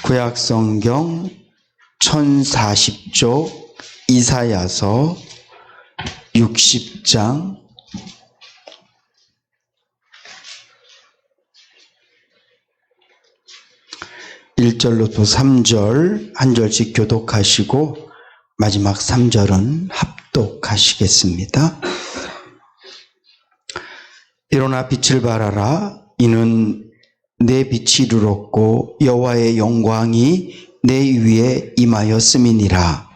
구약성경 1040쪽 이사야서 60장 1절로부터 3절 한 절씩 교독하시고 마지막 3절은 합독하시겠습니다. 일어나 빛을 발하라. 이는 내 빛이 이르렀고 여호와의 영광이 내 위에 임하였음이니라.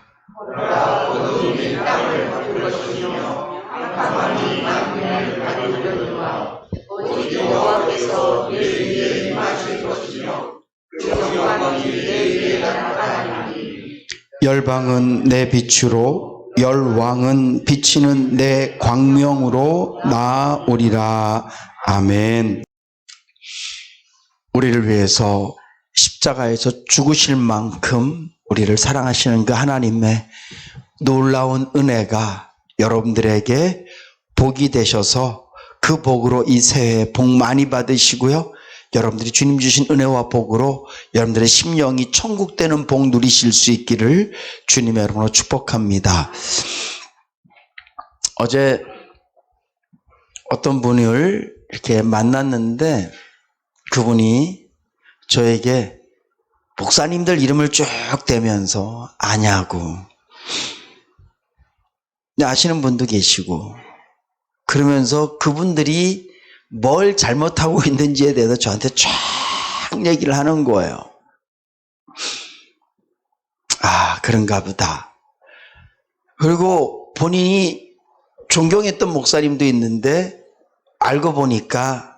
열방은 내 빛으로 열왕은 비치는 내 광명으로 나아오리라. 아멘. 우리를 위해서 십자가에서 죽으실 만큼 우리를 사랑하시는 그 하나님의 놀라운 은혜가 여러분들에게 복이 되셔서 그 복으로 이 새해 복 많이 받으시고요. 여러분들이 주님 주신 은혜와 복으로 여러분들의 심령이 천국 되는 복 누리실 수 있기를 주님의 이름으로 축복합니다. 어제 어떤 분을 이렇게 만났는데 그분이 저에게 목사님들 이름을 쭉 대면서 아냐고 아시는 분도 계시고 그러면서 그분들이 뭘 잘못하고 있는지에 대해서 저한테 쫙 얘기를 하는 거예요. 아, 그런가 보다. 그리고 본인이 존경했던 목사님도 있는데 알고 보니까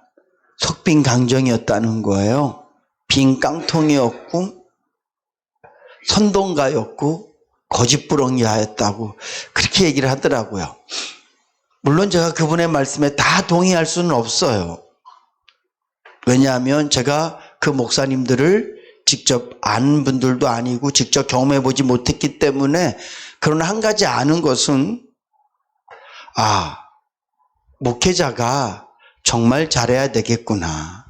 석빈강정이었다는 거예요. 빈 깡통이었고 선동가였고 거짓부렁이하였다고 그렇게 얘기를 하더라고요. 물론 제가 그분의 말씀에 다 동의할 수는 없어요. 왜냐하면 제가 그 목사님들을 직접 아는 분들도 아니고 직접 경험해보지 못했기 때문에. 그러나 한 가지 아는 것은 목회자가 정말 잘해야 되겠구나.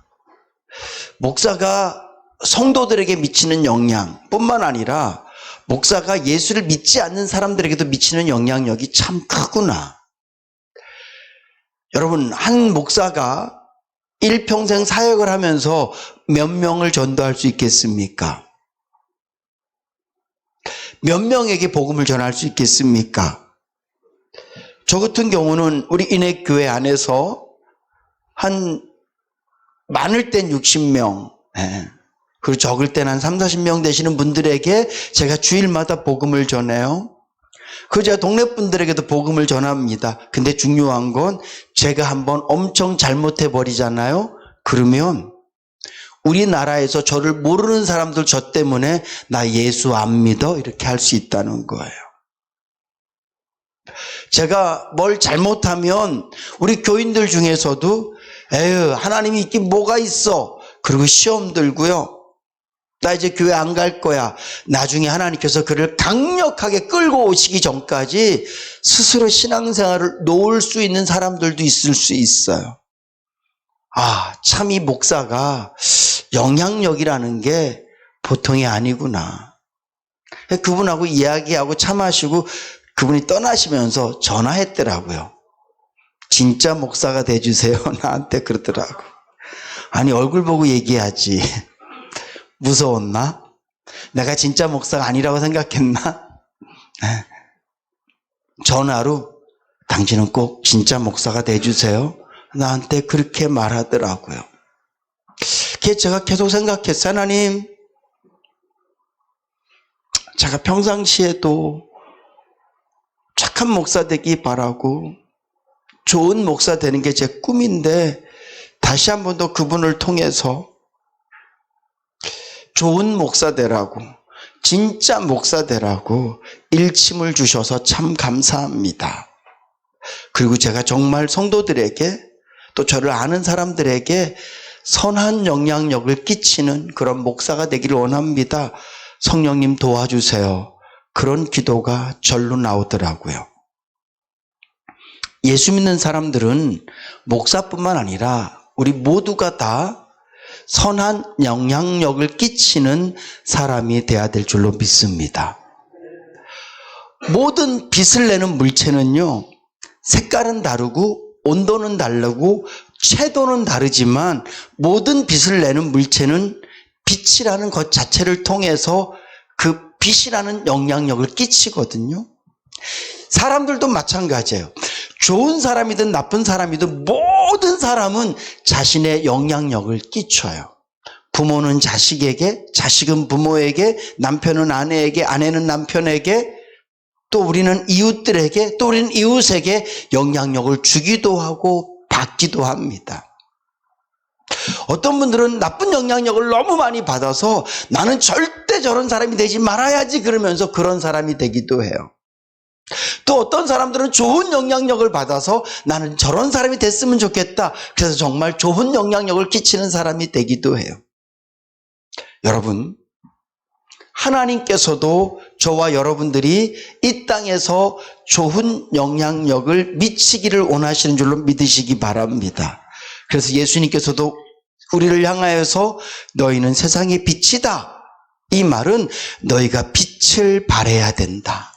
목사가 성도들에게 미치는 영향 뿐만 아니라 목사가 예수를 믿지 않는 사람들에게도 미치는 영향력이 참 크구나. 여러분, 한 목사가 일평생 사역을 하면서 몇 명을 전도할 수 있겠습니까? 몇 명에게 복음을 전할 수 있겠습니까? 저 같은 경우는 우리 인해교회 안에서 한 많을 땐 60명, 그리고 적을 땐 한 30-40명 되시는 분들에게 제가 주일마다 복음을 전해요. 그 제가 동네 분들에게도 복음을 전합니다. 근데 중요한 건 제가 한번 엄청 잘못해 버리잖아요. 그러면 우리나라에서 저를 모르는 사람들 저 때문에 나 예수 안 믿어 이렇게 할 수 있다는 거예요. 제가 뭘 잘못하면 우리 교인들 중에서도 에휴 하나님이 있긴 뭐가 있어. 그리고 시험 들고요. 나 이제 교회 안 갈 거야. 나중에 하나님께서 그를 강력하게 끌고 오시기 전까지 스스로 신앙생활을 놓을 수 있는 사람들도 있을 수 있어요. 참 이 목사가 영향력이라는 게 보통이 아니구나. 그분하고 이야기하고 차 마시고 그분이 떠나시면서 전화했더라고요. 진짜 목사가 돼주세요. 나한테 그러더라고. 아니 얼굴 보고 얘기하지. 무서웠나? 내가 진짜 목사가 아니라고 생각했나? 전화로 당신은 꼭 진짜 목사가 돼주세요. 나한테 그렇게 말하더라고요. 그래서 제가 계속 생각했어요. 하나님, 제가 평상시에도 착한 목사 되기 바라고 좋은 목사 되는 게 제 꿈인데 다시 한 번 더 그분을 통해서 좋은 목사 되라고, 진짜 목사 되라고 일침을 주셔서 참 감사합니다. 그리고 제가 정말 성도들에게 또 저를 아는 사람들에게 선한 영향력을 끼치는 그런 목사가 되기를 원합니다. 성령님 도와주세요. 그런 기도가 절로 나오더라고요. 예수 믿는 사람들은 목사뿐만 아니라 우리 모두가 다 선한 영향력을 끼치는 사람이 돼야 될 줄로 믿습니다. 모든 빛을 내는 물체는요, 색깔은 다르고 온도는 다르고 채도는 다르지만 모든 빛을 내는 물체는 빛이라는 것 자체를 통해서 그 빛이라는 영향력을 끼치거든요. 사람들도 마찬가지예요. 좋은 사람이든 나쁜 사람이든 모든 사람은 자신의 영향력을 끼쳐요. 부모는 자식에게, 자식은 부모에게, 남편은 아내에게, 아내는 남편에게, 또 우리는 이웃들에게, 또 우리는 이웃에게 영향력을 주기도 하고 받기도 합니다. 어떤 분들은 나쁜 영향력을 너무 많이 받아서 나는 절대 저런 사람이 되지 말아야지 그러면서 그런 사람이 되기도 해요. 또 어떤 사람들은 좋은 영향력을 받아서 나는 저런 사람이 됐으면 좋겠다. 그래서 정말 좋은 영향력을 끼치는 사람이 되기도 해요. 여러분, 하나님께서도 저와 여러분들이 이 땅에서 좋은 영향력을 미치기를 원하시는 줄로 믿으시기 바랍니다. 그래서 예수님께서도 우리를 향하여서 너희는 세상의 빛이다. 이 말은 너희가 빛을 발해야 된다.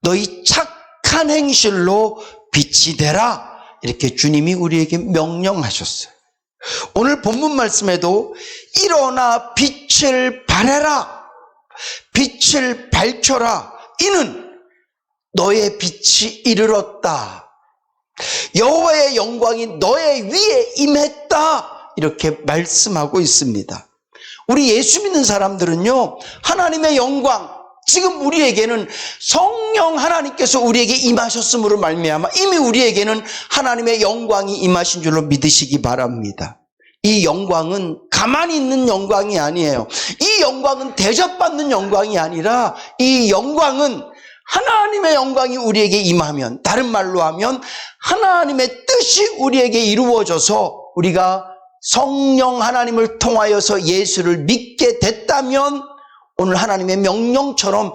너희 착한 행실로 빛이 되라. 이렇게 주님이 우리에게 명령하셨어요. 오늘 본문 말씀에도 일어나 빛을 발해라. 빛을 밝혀라. 이는 너의 빛이 이르렀다. 여호와의 영광이 너의 위에 임했다. 이렇게 말씀하고 있습니다. 우리 예수 믿는 사람들은요, 하나님의 영광, 지금 우리에게는 성령 하나님께서 우리에게 임하셨음으로 말미암아 이미 우리에게는 하나님의 영광이 임하신 줄로 믿으시기 바랍니다. 이 영광은 가만히 있는 영광이 아니에요. 이 영광은 대접받는 영광이 아니라 이 영광은 하나님의 영광이 우리에게 임하면, 다른 말로 하면 하나님의 뜻이 우리에게 이루어져서 우리가 성령 하나님을 통하여서 예수를 믿게 됐다면 오늘 하나님의 명령처럼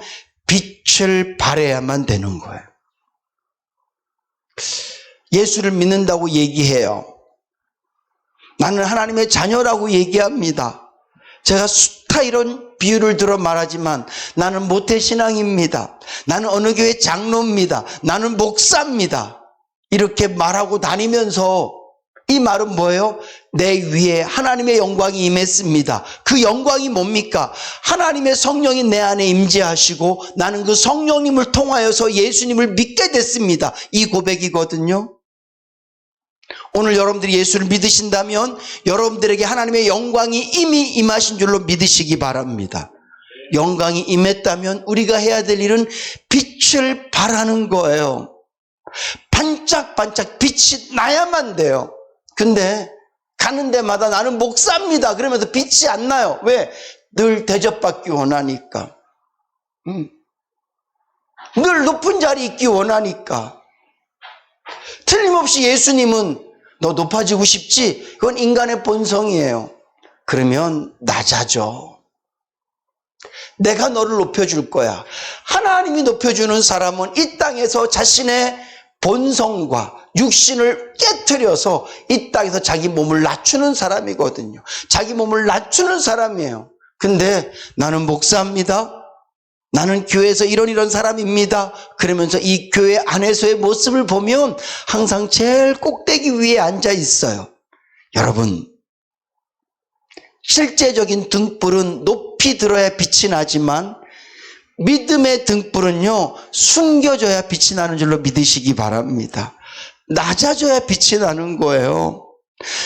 빛을 발해야만 되는 거예요. 예수를 믿는다고 얘기해요. 나는 하나님의 자녀라고 얘기합니다. 제가 숱하 이런 비유를 들어 말하지만 나는 모태신앙입니다. 나는 어느 교회 장로입니다. 나는 목사입니다. 이렇게 말하고 다니면서 이 말은 뭐예요? 내 위에 하나님의 영광이 임했습니다. 그 영광이 뭡니까? 하나님의 성령이 내 안에 임재하시고 나는 그 성령님을 통하여서 예수님을 믿게 됐습니다. 이 고백이거든요. 오늘 여러분들이 예수를 믿으신다면 여러분들에게 하나님의 영광이 이미 임하신 줄로 믿으시기 바랍니다. 영광이 임했다면 우리가 해야 될 일은 빛을 발하는 거예요. 반짝반짝 빛이 나야만 돼요. 근데 가는 데마다 나는 목사입니다. 그러면서 빛이 안 나요. 왜? 늘 대접받기 원하니까. 늘 높은 자리에 있기 원하니까. 틀림없이 예수님은 너 높아지고 싶지? 그건 인간의 본성이에요. 그러면 낮아져. 내가 너를 높여줄 거야. 하나님이 높여주는 사람은 이 땅에서 자신의 본성과 육신을 깨트려서 이 땅에서 자기 몸을 낮추는 사람이거든요. 자기 몸을 낮추는 사람이에요. 근데 나는 목사입니다. 나는 교회에서 이런 사람입니다. 그러면서 이 교회 안에서의 모습을 보면 항상 제일 꼭대기 위에 앉아 있어요. 여러분, 실제적인 등불은 높이 들어야 빛이 나지만 믿음의 등불은요, 숨겨져야 빛이 나는 줄로 믿으시기 바랍니다. 낮아져야 빛이 나는 거예요.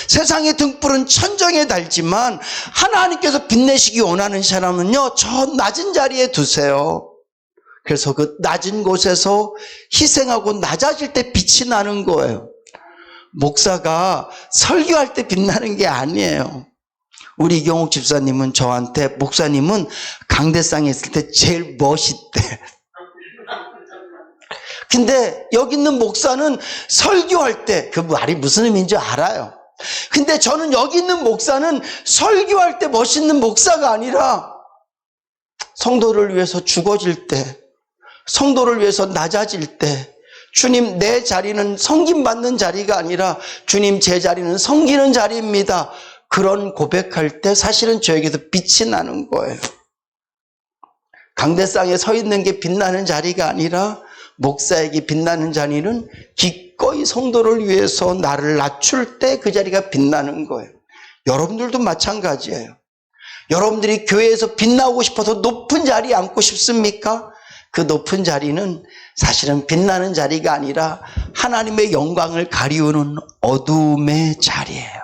세상의 등불은 천정에 달지만 하나님께서 빛내시기 원하는 사람은요, 저 낮은 자리에 두세요. 그래서 그 낮은 곳에서 희생하고 낮아질 때 빛이 나는 거예요. 목사가 설교할 때 빛나는 게 아니에요. 우리 이경욱 집사님은 저한테 목사님은 강대상에 있을 때 제일 멋있대. 근데 여기 있는 목사는 설교할 때 그 말이 무슨 의미인지 알아요. 근데 저는 여기 있는 목사는 설교할 때 멋있는 목사가 아니라 성도를 위해서 죽어질 때, 성도를 위해서 낮아질 때, 주님 내 자리는 섬김받는 자리가 아니라 주님 제 자리는 섬기는 자리입니다. 그런 고백할 때 사실은 저에게도 빛이 나는 거예요. 강대상에 서 있는 게 빛나는 자리가 아니라 목사에게 빛나는 자리는 기꺼이 성도를 위해서 나를 낮출 때 그 자리가 빛나는 거예요. 여러분들도 마찬가지예요. 여러분들이 교회에서 빛나고 싶어서 높은 자리에 앉고 싶습니까? 그 높은 자리는 사실은 빛나는 자리가 아니라 하나님의 영광을 가리우는 어둠의 자리예요.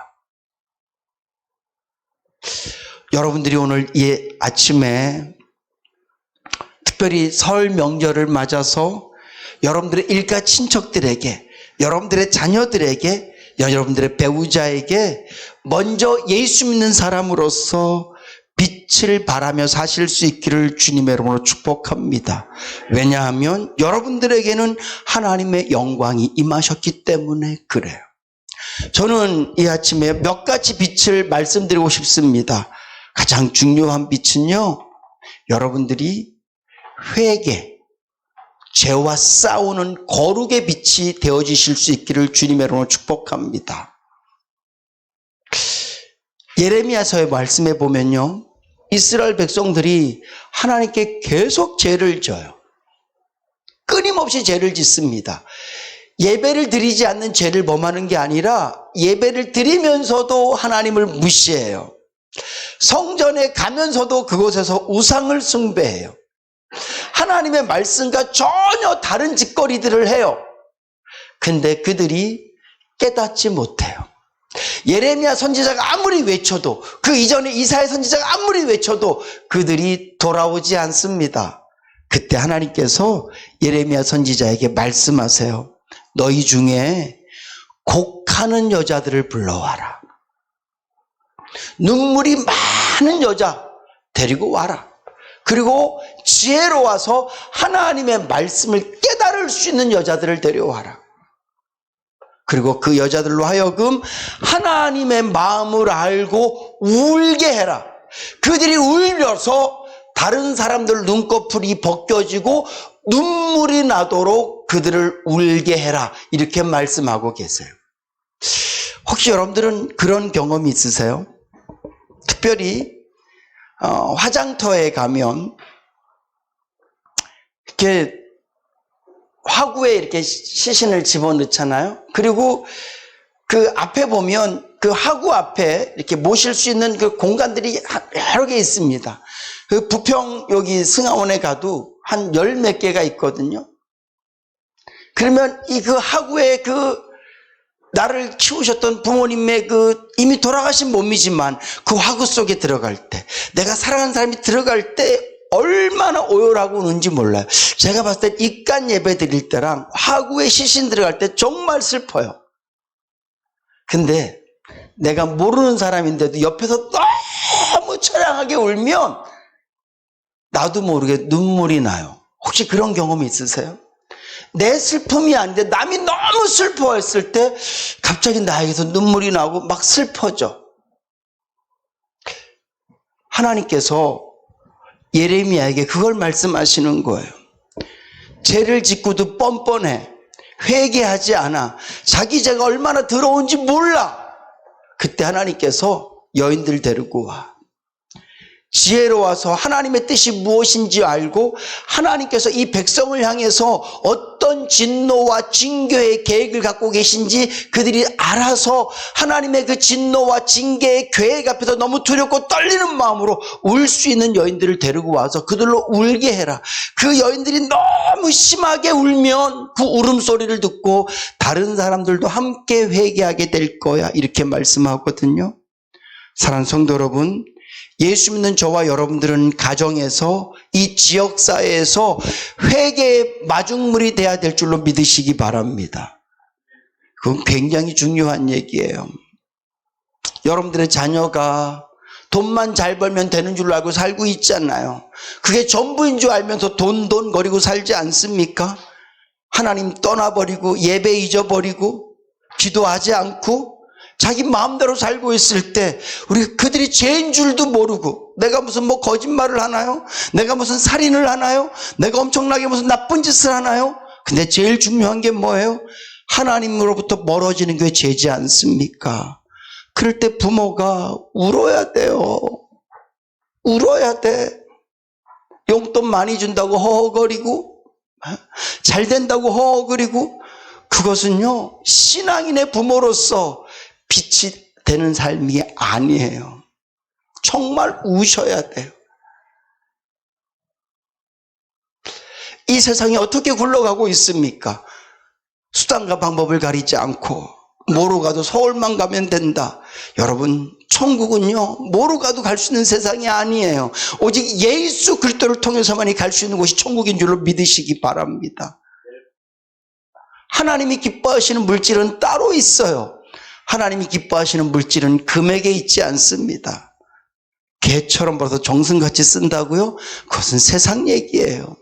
여러분들이 오늘 이 아침에 특별히 설 명절을 맞아서 여러분들의 일가 친척들에게, 여러분들의 자녀들에게, 여러분들의 배우자에게 먼저 예수 믿는 사람으로서 빛을 발하며 사실 수 있기를 주님의 이름으로 축복합니다. 왜냐하면 여러분들에게는 하나님의 영광이 임하셨기 때문에 그래요. 저는 이 아침에 몇 가지 빛을 말씀드리고 싶습니다. 가장 중요한 빛은요, 여러분들이 회개, 죄와 싸우는 거룩의 빛이 되어지실 수 있기를 주님의 이름으로 축복합니다. 예레미야서의 말씀에 보면요, 이스라엘 백성들이 하나님께 계속 죄를 져요. 끊임없이 죄를 짓습니다. 예배를 드리지 않는 죄를 범하는 게 아니라 예배를 드리면서도 하나님을 무시해요. 성전에 가면서도 그곳에서 우상을 숭배해요. 하나님의 말씀과 전혀 다른 짓거리들을 해요. 근데 그들이 깨닫지 못해요. 예레미야 선지자가 아무리 외쳐도, 그 이전에 이사야 선지자가 아무리 외쳐도 그들이 돌아오지 않습니다. 그때 하나님께서 예레미야 선지자에게 말씀하세요. 너희 중에 곡하는 여자들을 불러와라. 눈물이 많은 여자 데리고 와라. 그리고 지혜로워서 하나님의 말씀을 깨달을 수 있는 여자들을 데려와라. 그리고 그 여자들로 하여금 하나님의 마음을 알고 울게 해라. 그들이 울려서 다른 사람들 눈꺼풀이 벗겨지고 눈물이 나도록 그들을 울게 해라. 이렇게 말씀하고 계세요. 혹시 여러분들은 그런 경험이 있으세요? 특별히 화장터에 가면 이렇게 화구에 이렇게 시신을 집어넣잖아요. 그리고 그 앞에 보면 그 화구 앞에 이렇게 모실 수 있는 그 공간들이 여러 개 있습니다. 그 부평 여기 승하원에 가도 한 열 몇 개가 있거든요. 그러면 이 그 화구에 그 나를 키우셨던 부모님의 그 이미 돌아가신 몸이지만 그 화구 속에 들어갈 때, 내가 사랑하는 사람이 들어갈 때 얼마나 오열하고 우는지 몰라요. 제가 봤을 때 입간 예배 드릴 때랑 화구에 시신 들어갈 때 정말 슬퍼요. 근데 내가 모르는 사람인데도 옆에서 너무 처량하게 울면 나도 모르게 눈물이 나요. 혹시 그런 경험이 있으세요? 내 슬픔이 아닌데 남이 너무 슬퍼했을 때 갑자기 나에게서 눈물이 나고 막 슬퍼져. 하나님께서 예레미야에게 그걸 말씀하시는 거예요. 죄를 짓고도 뻔뻔해. 회개하지 않아. 자기 죄가 얼마나 더러운지 몰라. 그때 하나님께서 여인들 데리고 와. 지혜로워서 하나님의 뜻이 무엇인지 알고 하나님께서 이 백성을 향해서 어떤 진노와 징계의 계획을 갖고 계신지 그들이 알아서 하나님의 그 진노와 징계의 계획 앞에서 너무 두렵고 떨리는 마음으로 울 수 있는 여인들을 데리고 와서 그들로 울게 해라. 그 여인들이 너무 심하게 울면 그 울음소리를 듣고 다른 사람들도 함께 회개하게 될 거야. 이렇게 말씀하거든요. 사랑하는 성도 여러분, 예수 믿는 저와 여러분들은 가정에서 이 지역사회에서 회개의 마중물이 돼야 될 줄로 믿으시기 바랍니다. 그건 굉장히 중요한 얘기예요. 여러분들의 자녀가 돈만 잘 벌면 되는 줄로 알고 살고 있잖아요. 그게 전부인 줄 알면서 돈 거리고 살지 않습니까? 하나님 떠나버리고 예배 잊어버리고 기도하지 않고 자기 마음대로 살고 있을 때 우리 그들이 죄인 줄도 모르고 내가 무슨 뭐 거짓말을 하나요? 내가 무슨 살인을 하나요? 내가 엄청나게 무슨 나쁜 짓을 하나요? 근데 제일 중요한 게 뭐예요? 하나님으로부터 멀어지는 게 죄지 않습니까? 그럴 때 부모가 울어야 돼요. 울어야 돼. 용돈 많이 준다고 허허거리고, 잘 된다고 허허거리고, 그것은요, 신앙인의 부모로서 빛이 되는 삶이 아니에요. 정말 우셔야 돼요. 이 세상이 어떻게 굴러가고 있습니까? 수단과 방법을 가리지 않고 뭐로 가도 서울만 가면 된다. 여러분, 천국은요, 뭐로 가도 갈 수 있는 세상이 아니에요. 오직 예수 그리스도를 통해서만이 갈 수 있는 곳이 천국인 줄로 믿으시기 바랍니다. 하나님이 기뻐하시는 물질은 따로 있어요. 하나님이 기뻐하시는 물질은 금액에 있지 않습니다. 개처럼 벌어서 정승같이 쓴다고요? 그것은 세상 얘기예요.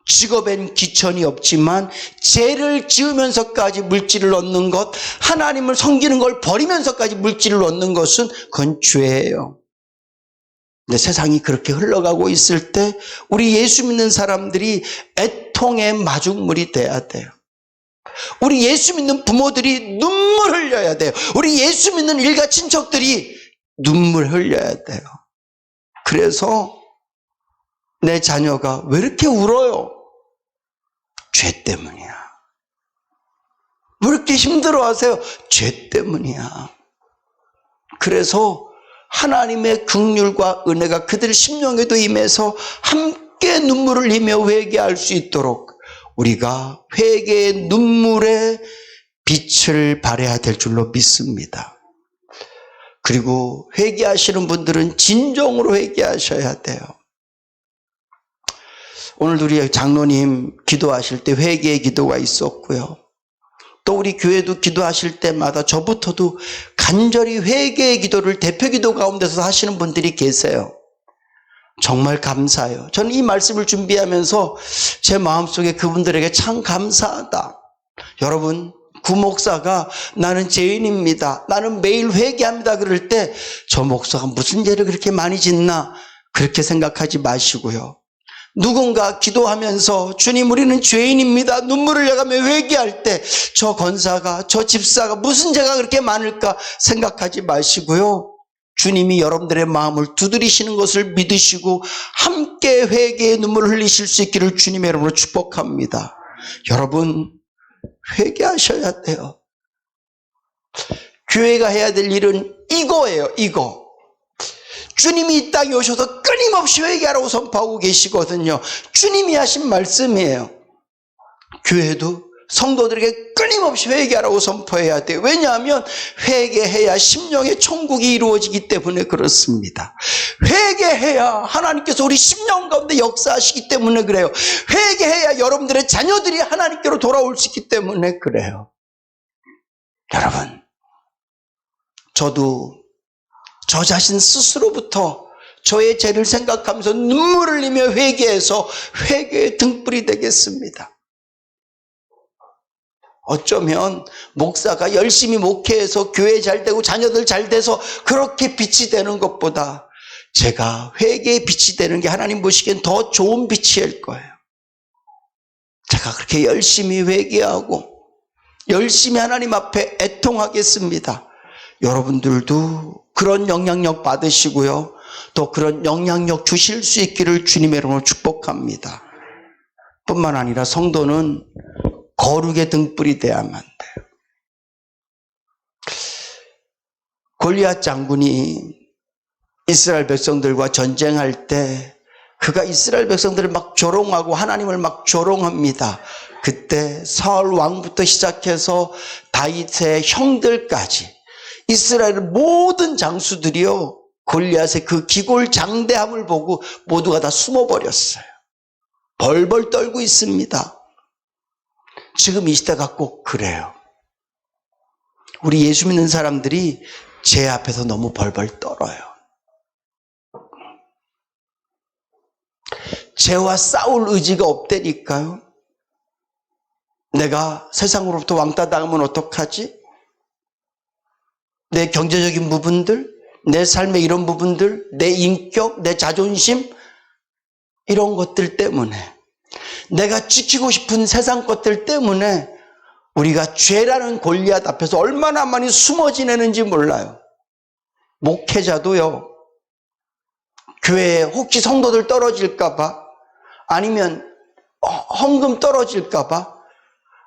직업엔 기천이 없지만 죄를 지으면서까지 물질을 얻는 것, 하나님을 섬기는 걸 버리면서까지 물질을 얻는 것은 그건 죄예요. 근데 세상이 그렇게 흘러가고 있을 때 우리 예수 믿는 사람들이 애통의 마중물이 돼야 돼요. 우리 예수 믿는 부모들이 눈물 흘려야 돼요. 우리 예수 믿는 일가 친척들이 눈물 흘려야 돼요. 그래서 내 자녀가 왜 이렇게 울어요? 죄 때문이야. 왜 이렇게 힘들어하세요? 죄 때문이야. 그래서 하나님의 긍휼과 은혜가 그들 심령에도 임해서 함께 눈물을 흘리며 회개할 수 있도록 우리가 회개의 눈물에 빛을 발해야 될 줄로 믿습니다. 그리고 회개하시는 분들은 진정으로 회개하셔야 돼요. 오늘도 우리 장로님 기도하실 때 회개의 기도가 있었고요. 또 우리 교회도 기도하실 때마다 저부터도 간절히 회개의 기도를 대표 기도 가운데서 하시는 분들이 계세요. 정말 감사해요. 저는 이 말씀을 준비하면서 제 마음속에 그분들에게 참 감사하다. 여러분, 구목사가 나는 죄인입니다, 나는 매일 회개합니다 그럴 때 저 목사가 무슨 죄를 그렇게 많이 짓나 그렇게 생각하지 마시고요. 누군가 기도하면서 주님 우리는 죄인입니다 눈물을 흘려가며 회개할 때 저 권사가, 저 집사가 무슨 죄가 그렇게 많을까 생각하지 마시고요. 주님이 여러분들의 마음을 두드리시는 것을 믿으시고 함께 회개의 눈물을 흘리실 수 있기를 주님의 이름으로 축복합니다. 여러분, 회개하셔야 돼요. 교회가 해야 될 일은 이거예요. 이거. 주님이 이 땅에 오셔서 끊임없이 회개하라고 선포하고 계시거든요. 주님이 하신 말씀이에요. 교회도 성도들에게 끊임없이 회개하라고 선포해야 돼요. 왜냐하면 회개해야 심령의 천국이 이루어지기 때문에 그렇습니다. 회개해야 하나님께서 우리 심령 가운데 역사하시기 때문에 그래요. 회개해야 여러분들의 자녀들이 하나님께로 돌아올 수 있기 때문에 그래요. 여러분, 저도 저 자신 스스로부터 저의 죄를 생각하면서 눈물을 흘리며 회개해서 회개의 등불이 되겠습니다. 어쩌면 목사가 열심히 목회해서 교회 잘 되고 자녀들 잘 돼서 그렇게 빛이 되는 것보다 제가 회개의 빛이 되는 게 하나님 보시기엔 더 좋은 빛일 거예요. 제가 그렇게 열심히 회개하고 열심히 하나님 앞에 애통하겠습니다. 여러분들도 그런 영향력 받으시고요. 또 그런 영향력 주실 수 있기를 주님의 이름으로 축복합니다. 뿐만 아니라 성도는 거룩의 등불이 돼야만 돼요. 골리앗 장군이 이스라엘 백성들과 전쟁할 때 그가 이스라엘 백성들을 막 조롱하고 하나님을 막 조롱합니다. 그때 사울 왕부터 시작해서 다윗의 형들까지 이스라엘 모든 장수들이요 골리앗의 그 기골장대함을 보고 모두가 다 숨어버렸어요. 벌벌 떨고 있습니다. 지금 이 시대가 꼭 그래요. 우리 예수 믿는 사람들이 죄 앞에서 너무 벌벌 떨어요. 죄와 싸울 의지가 없다니까요. 내가 세상으로부터 왕따 당하면 어떡하지? 내 경제적인 부분들, 내 삶의 이런 부분들, 내 인격, 내 자존심, 이런 것들 때문에 내가 지키고 싶은 세상 것들 때문에 우리가 죄라는 골리앗 앞에서 얼마나 많이 숨어 지내는지 몰라요. 목회자도요, 교회에 혹시 성도들 떨어질까봐, 아니면 헌금 떨어질까봐,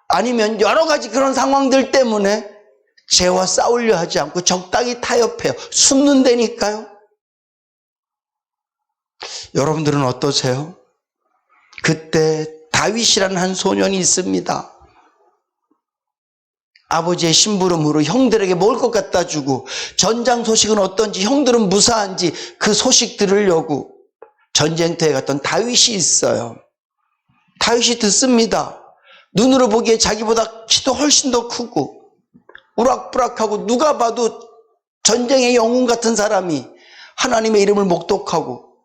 아니면 여러 가지 그런 상황들 때문에 죄와 싸우려 하지 않고 적당히 타협해요. 숨는다니까요. 여러분들은 어떠세요? 그때 다윗이라는 한 소년이 있습니다. 아버지의 심부름으로 형들에게 먹을 것 갖다 주고, 전장 소식은 어떤지, 형들은 무사한지 그 소식 들으려고 전쟁터에 갔던 다윗이 있어요. 다윗이 듣습니다. 눈으로 보기에 자기보다 키도 훨씬 더 크고 우락부락하고 누가 봐도 전쟁의 영웅 같은 사람이 하나님의 이름을 목독하고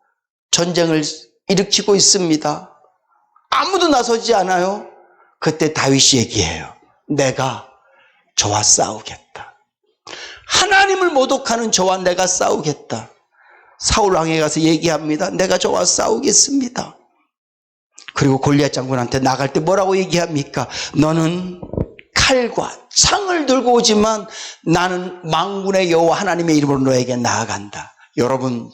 전쟁을 일으키고 있습니다. 아무도 나서지 않아요. 그때 다윗이 얘기해요. 내가 저와 싸우겠다. 하나님을 모독하는 저와 내가 싸우겠다. 사울 왕에 가서 얘기합니다. 내가 저와 싸우겠습니다. 그리고 골리앗 장군한테 나갈 때 뭐라고 얘기합니까? 너는 칼과 창을 들고 오지만 나는 만군의 여호와 하나님의 이름으로 너에게 나아간다. 여러분,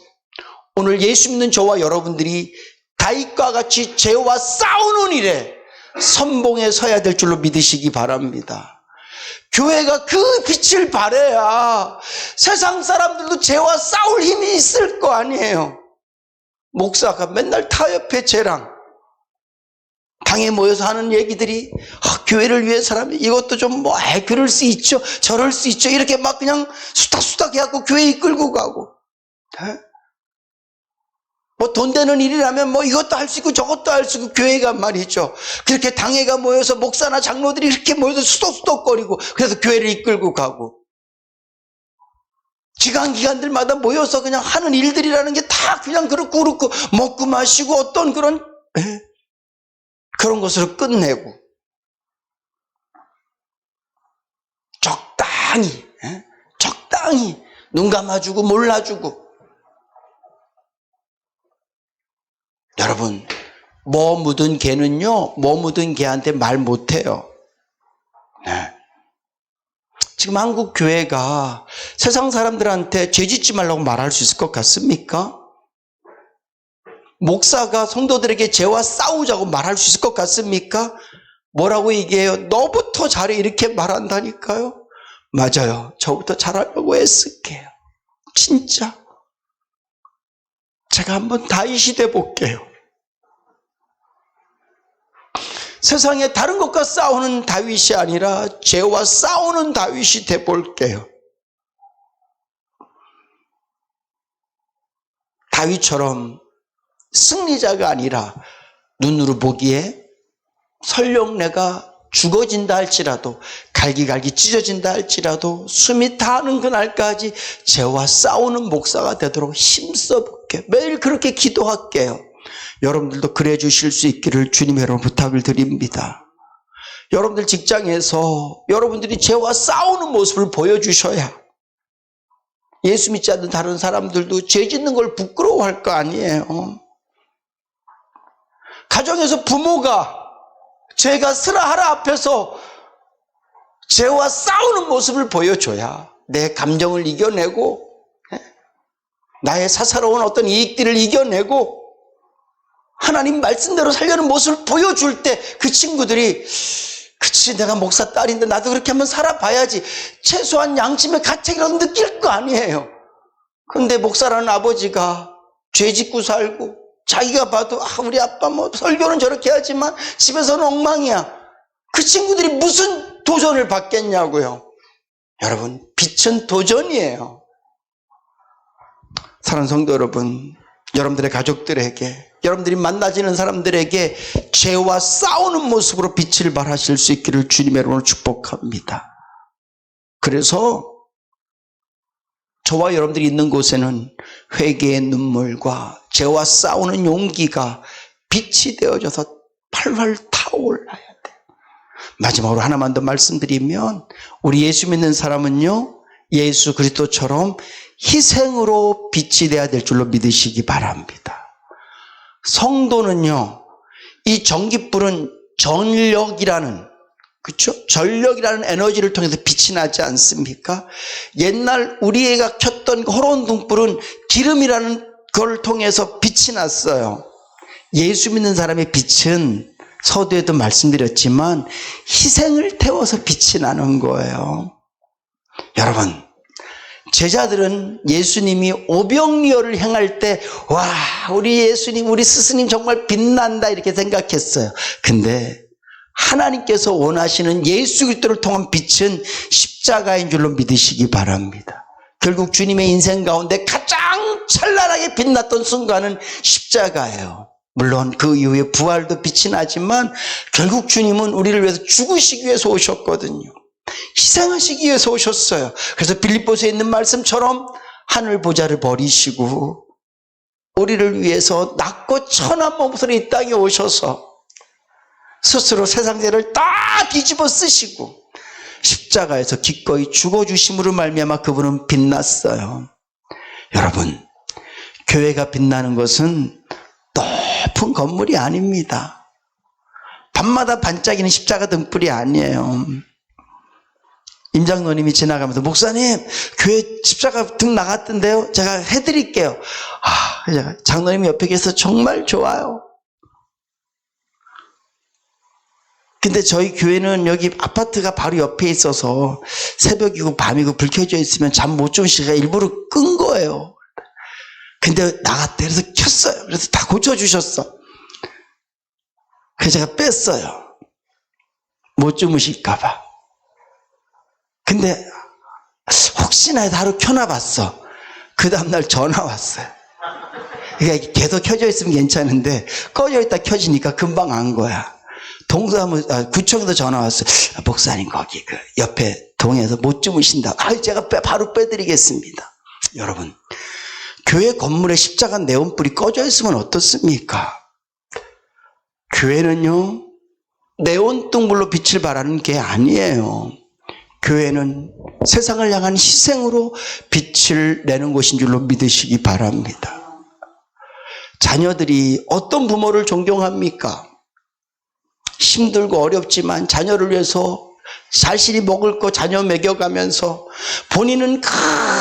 오늘 예수 믿는 저와 여러분들이 다윗과 같이 죄와 싸우는 일에 선봉에 서야 될 줄로 믿으시기 바랍니다. 교회가 그 빛을 발해야 세상 사람들도 죄와 싸울 힘이 있을 거 아니에요. 목사가 맨날 타협해 죄랑 당에 모여서 하는 얘기들이 교회를 위해 사람이 이것도 좀 그럴 수 있죠, 저럴 수 있죠, 이렇게 막 그냥 수닥수닥 해갖고 교회 이끌고 가고, 뭐 돈 되는 일이라면 뭐 이것도 할 수 있고 저것도 할 수 있고, 교회가 말이죠, 그렇게 당회가 모여서 목사나 장로들이 이렇게 모여서 수덕수덕거리고 그래서 교회를 이끌고 가고, 기간들마다 모여서 그냥 하는 일들이라는 게 다 그냥 그렇고 먹고 마시고 어떤 그런 것으로 끝내고, 적당히 눈 감아주고 몰라주고. 여러분, 뭐 묻은 개는요, 뭐 묻은 개한테 말 못해요. 지금 한국 교회가 세상 사람들한테 죄 짓지 말라고 말할 수 있을 것 같습니까? 목사가 성도들에게 죄와 싸우자고 말할 수 있을 것 같습니까? 뭐라고 얘기해요? 너부터 잘해, 이렇게 말한다니까요. 맞아요. 저부터 잘하려고 애쓸게요. 진짜 제가 한번 다윗이 돼 볼게요. 세상에 다른 것과 싸우는 다윗이 아니라 죄와 싸우는 다윗이 돼 볼게요. 다윗처럼 승리자가 아니라 눈으로 보기에 설령 내가 죽어진다 할지라도, 갈기갈기 찢어진다 할지라도 숨이 다하는 그날까지 죄와 싸우는 목사가 되도록 힘써볼게요. 매일 그렇게 기도할게요. 여러분들도 그래 주실 수 있기를 주님의 이름으로 부탁을 드립니다. 여러분들 직장에서 여러분들이 죄와 싸우는 모습을 보여주셔야 예수 믿지 않는 다른 사람들도 죄 짓는 걸 부끄러워할 거 아니에요. 가정에서 부모가 죄가 스라하라 앞에서 죄와 싸우는 모습을 보여줘야 내 감정을 이겨내고 나의 사사로운 어떤 이익들을 이겨내고 하나님 말씀대로 살려는 모습을 보여줄 때 그 친구들이, 그치, 내가 목사 딸인데 나도 그렇게 한번 살아봐야지, 최소한 양심의 가책이라도 느낄 거 아니에요. 그런데 목사라는 아버지가 죄 짓고 살고 자기가 봐도 우리 아빠 뭐 설교는 저렇게 하지만 집에서는 엉망이야. 그 친구들이 무슨 도전을 받겠냐고요. 여러분, 빛은 도전이에요. 사랑하는 성도 여러분, 여러분들의 가족들에게, 여러분들이 만나지는 사람들에게 죄와 싸우는 모습으로 빛을 발하실 수 있기를 주님의 이름으로 축복합니다. 그래서 저와 여러분들이 있는 곳에는 회개의 눈물과 죄와 싸우는 용기가 빛이 되어져서 팔팔 타올라야 돼. 마지막으로 하나만 더 말씀드리면, 우리 예수 믿는 사람은요, 예수 그리스도처럼 희생으로 빛이 돼야 될 줄로 믿으시기 바랍니다. 성도는요, 이 전깃불은 전력이라는 그렇죠? 전력이라는 에너지를 통해서 빛이 나지 않습니까? 옛날 우리 애가 켰던 호론 등불은 기름이라는 걸 통해서 빛이 났어요. 예수 믿는 사람의 빛은 서두에도 말씀드렸지만 희생을 태워서 빛이 나는 거예요. 여러분, 제자들은 예수님이 오병이어를 행할 때 와, 우리 예수님, 우리 스승님 정말 빛난다 이렇게 생각했어요. 근데 하나님께서 원하시는 예수 그리스도를 통한 빛은 십자가인 줄로 믿으시기 바랍니다. 결국 주님의 인생 가운데 가장 찬란하게 빛났던 순간은 십자가예요. 물론 그 이후에 부활도 빛이 나지만 결국 주님은 우리를 위해서 죽으시기 위해서 오셨거든요. 희생하시기 위해서 오셨어요. 그래서 빌립보서에 있는 말씀처럼 하늘 보좌를 버리시고 우리를 위해서 낮고 천한 몸으로 이 땅에 오셔서 스스로 세상죄를 다 뒤집어 쓰시고 십자가에서 기꺼이 죽어주심으로 말미암아 그분은 빛났어요. 여러분, 교회가 빛나는 것은 높은 건물이 아닙니다. 밤마다 반짝이는 십자가 등불이 아니에요. 임장로님이 지나가면서 목사님 교회 십자가 등 나갔던데요, 제가 해드릴게요. 장로님이 옆에 계셔서 정말 좋아요. 근데 저희 교회는 여기 아파트가 바로 옆에 있어서 새벽이고 밤이고 불 켜져 있으면 잠 못 주무시니까 일부러 끈 거예요. 근데 나갔대. 그래서 켰어요. 그래서 다 고쳐주셨어. 그래서 제가 뺐어요. 못 주무실까봐. 근데 혹시나 해서 하루 켜놔봤어. 그 다음날 전화 왔어요. 그러니까 계속 켜져 있으면 괜찮은데 꺼져 있다 켜지니까 금방 안 거야. 구청에서 전화 왔어요. 목사님 거기 그 옆에 동에서 못 주무신다. 제가 바로 빼드리겠습니다. 여러분, 교회 건물에 십자가 네온불이 꺼져 있으면 어떻습니까? 교회는요, 네온등불로 빛을 발하는 게 아니에요. 교회는 세상을 향한 희생으로 빛을 내는 곳인 줄로 믿으시기 바랍니다. 자녀들이 어떤 부모를 존경합니까? 힘들고 어렵지만 자녀를 위해서 자신이 먹을 거 자녀 먹여가면서 본인은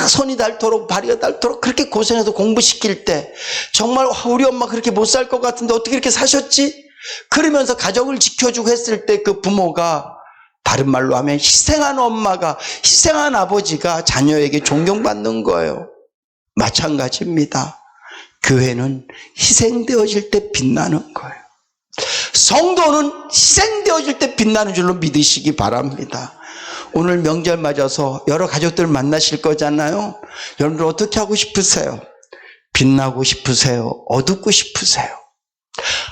손이 닳도록 발이 닳도록 그렇게 고생해서 공부시킬 때 정말 우리 엄마 그렇게 못 살 것 같은데 어떻게 이렇게 사셨지? 그러면서 가정을 지켜주고 했을 때 그 부모가, 다른 말로 하면 희생한 엄마가, 희생한 아버지가 자녀에게 존경받는 거예요. 마찬가지입니다. 교회는 희생되어질 때 빛나는 거예요. 성도는 희생되어질 때 빛나는 줄로 믿으시기 바랍니다. 오늘 명절 맞아서 여러 가족들 만나실 거잖아요. 여러분들 어떻게 하고 싶으세요? 빛나고 싶으세요? 어둡고 싶으세요?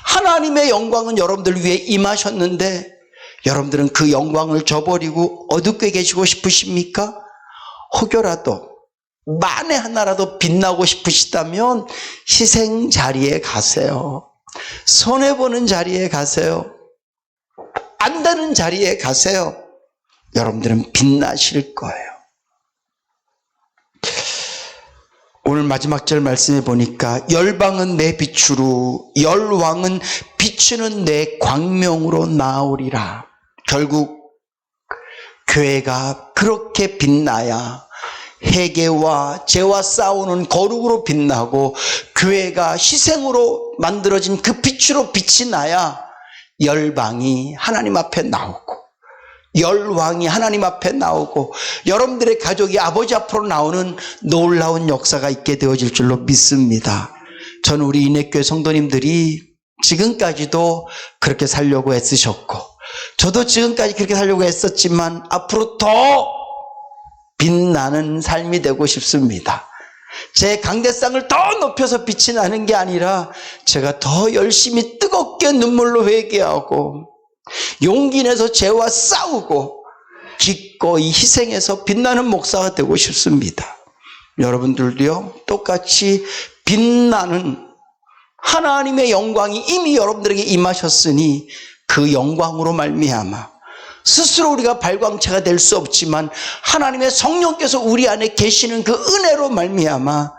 하나님의 영광은 여러분들 위해 임하셨는데 여러분들은 그 영광을 저버리고 어둡게 계시고 싶으십니까? 혹여라도 만에 하나라도 빛나고 싶으시다면 희생 자리에 가세요. 손해보는 자리에 가세요. 안 되는 자리에 가세요. 여러분들은 빛나실 거예요. 오늘 마지막 절 말씀해 보니까 열방은 내 빛으로, 열왕은 비추는 내 광명으로 나오리라. 결국 교회가 그렇게 빛나야 회개와 죄와 싸우는 거룩으로 빛나고 교회가 희생으로 만들어진 그 빛으로 빛이 나야 열방이 하나님 앞에 나오고 열왕이 하나님 앞에 나오고 여러분들의 가족이 아버지 앞으로 나오는 놀라운 역사가 있게 되어질 줄로 믿습니다. 저는 우리 인내교회 성도님들이 지금까지도 그렇게 살려고 애쓰셨고 저도 지금까지 그렇게 살려고 애썼지만 앞으로 더 빛나는 삶이 되고 싶습니다. 제 강대상을 더 높여서 빛이 나는 게 아니라 제가 더 열심히 뜨겁게 눈물로 회개하고 용기 내서 죄와 싸우고 기꺼이 희생해서 빛나는 목사가 되고 싶습니다. 여러분들도요, 똑같이 빛나는 하나님의 영광이 이미 여러분들에게 임하셨으니 그 영광으로 말미암아 스스로 우리가 발광체가 될 수 없지만 하나님의 성령께서 우리 안에 계시는 그 은혜로 말미암아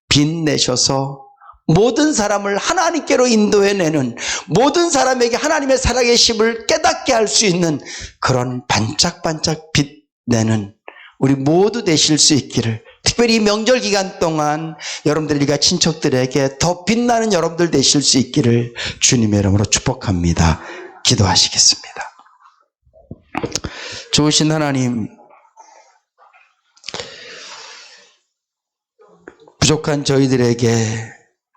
빛내셔서 모든 사람을 하나님께로 인도해내는, 모든 사람에게 하나님의 살아계심을 깨닫게 할 수 있는 그런 반짝반짝 빛내는 우리 모두 되실 수 있기를, 특별히 이 명절 기간 동안 여러분들과 친척들에게 더 빛나는 여러분들 되실 수 있기를 주님의 이름으로 축복합니다. 기도하시겠습니다. 좋으신 하나님, 부족한 저희들에게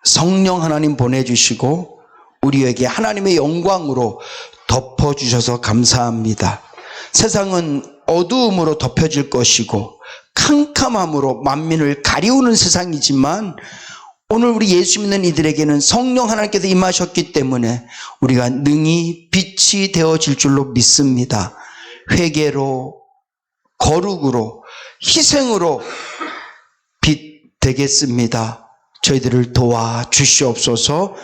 성령 하나님 보내주시고 우리에게 하나님의 영광으로 덮어주셔서 감사합니다. 세상은 어두움으로 덮여질 것이고 캄캄함으로 만민을 가리우는 세상이지만, 오늘 우리 예수 믿는 이들에게는 성령 하나님께서 임하셨기 때문에 우리가 능히 빛이 되어질 줄로 믿습니다. 회개로, 거룩으로, 희생으로 빛 되겠습니다. 저희들을 도와주시옵소서.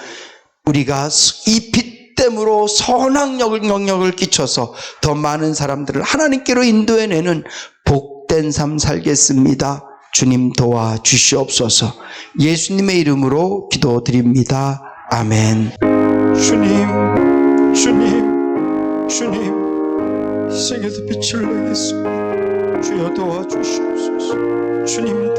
우리가 이 빛됨으로 선한 영역을 끼쳐서 더 많은 사람들을 하나님께로 인도해내는 복된 삶 살겠습니다. 주님 도와주시옵소서. 예수님의 이름으로 기도드립니다. 아멘. 주님, 희생에서 빛을 내겠습니다. 주여 도와주시옵소서. 주님